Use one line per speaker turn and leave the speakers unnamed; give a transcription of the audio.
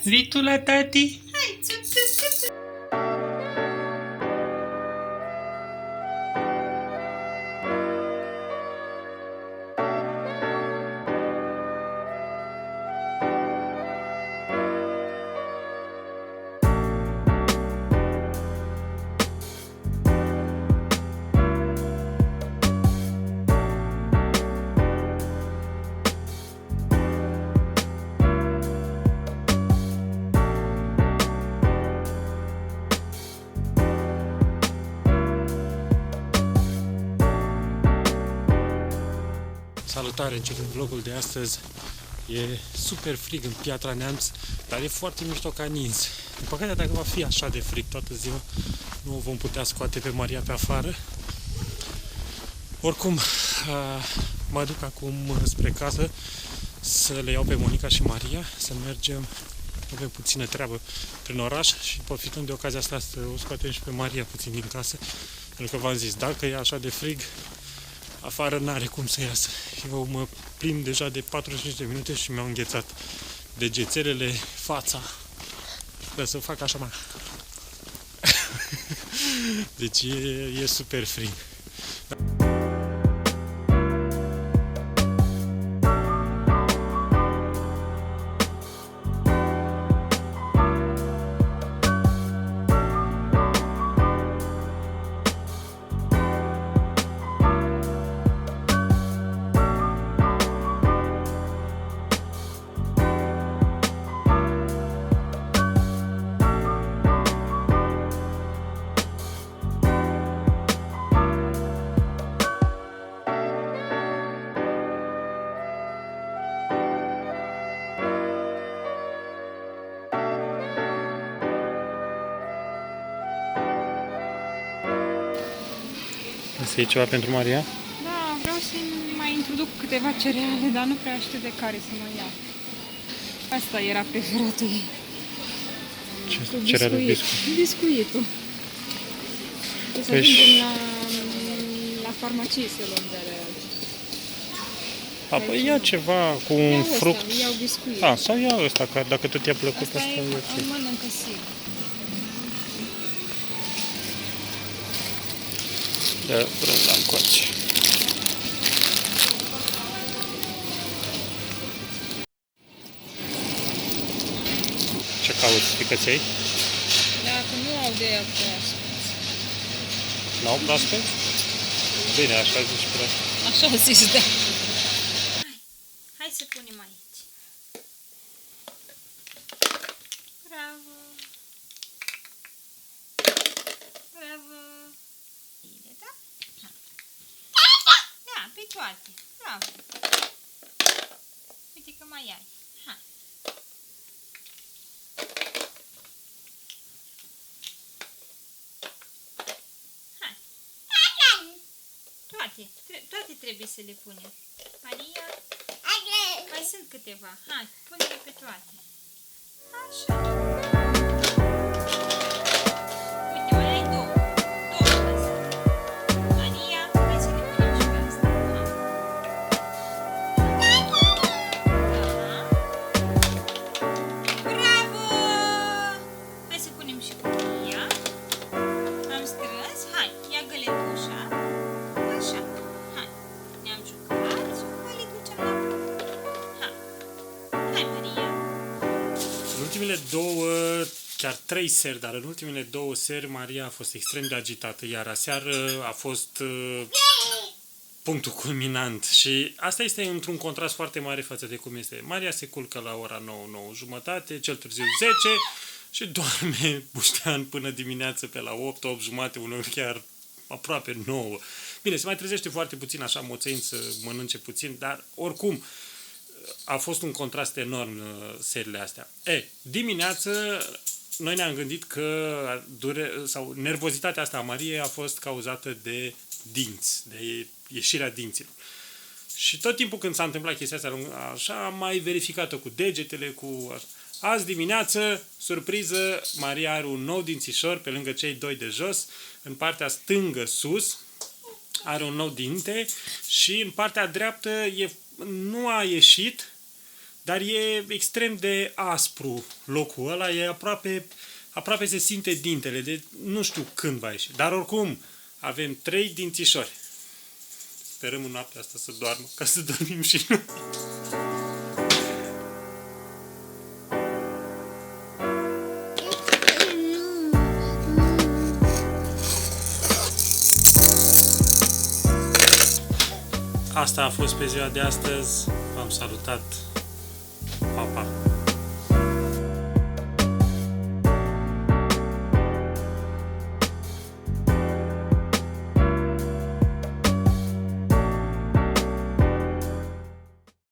Vii tu la tati?
Hai,
Salutare, începem vlogul de astăzi. E super frig în Piatra Neamț, dar e foarte mișto ca nins. Din păcate, dacă va fi așa de frig toată ziua, nu o vom putea scoate pe Maria pe afară. Oricum, mă duc acum spre casă să le iau pe Monica și Maria, să mergem, avem puțină treabă prin oraș și profităm de ocazia asta să o scoatem și pe Maria puțin din casă, pentru că v-am zis, dacă e așa de frig, afară n-are cum să iasă. Eu mă plimb deja de 45 de minute și mi-au înghețat degețelele, fața. Dar să fac așa, mă. Deci e super frig. Să iei ceva pentru Maria?
Da, vreau să mai introduc câteva cereale, dar nu prea știu de care să mă iau. Asta era preferatul ei.
Ce cereale?
Biscuitul. Trebuie să
Păi
ajungem la farmacie să luăm de la el.
Păi ia ceva cu un fruct.
Iau biscuit.
Sau ia ăsta, că dacă tot i-a plăcut
Asta
asta,
e,
ok.
îl mănâncă sigur.
Da, brânza încoace. Ce cauți, picăței?
Dacă nu au de aia proaspeți.
N-au proaspeți? Bine, așa zici proaspeți.
Așa zici, da. Hai să punem aici. Bravo. Bravo. Bine, da? Da, pe toate. Bravo. Uite că mai ai. Hai. Hai. Toate trebuie să le punem. Maria, mai sunt câteva. Hai, pune-le pe toate. Așa. Uite, mai ai două. Două mai sunt. Maria, hai să le punem și pe asta. Da. Bravo! Hai să punem și cutia. Am strâns. Hai, ia găletușa. Așa. Hai. Ne-am jucat și acum le ducem la punct. Hai. Hai, Maria.
În ultimele două, chiar 3 seri, dar în ultimele 2 seri Maria a fost extrem de agitată, iar aseară a fost punctul culminant și asta este într-un contrast foarte mare față de cum este. Maria se culcă la ora 9, 9 jumătate, cel târziu 10 și doarme buștean până dimineață pe la 8, 8 jumate, uneori chiar aproape 9. Bine, se mai trezește foarte puțin așa moțeind să mănânce puțin, dar oricum a fost un contrast enorm seriile astea. Dimineață noi ne-am gândit că nervozitatea asta a Mariei a fost cauzată de dinți, de ieșirea dinților. Și tot timpul când s-a întâmplat chestia asta, așa, am mai verificat-o cu degetele, cu așa. Azi dimineață, surpriză, Maria are un nou dințișor pe lângă cei 2 de jos, în partea stângă sus, are un nou dinte și în partea dreaptă nu a ieșit, dar e extrem de aspru locul ăla, e aproape se simte dintele, de nu știu când va ieși. Dar oricum, avem 3 dințișori. Sperăm în noaptea asta să doarmă, ca să dormim și noi. Asta a fost pe ziua de astăzi. V-am salutat. Pa, pa!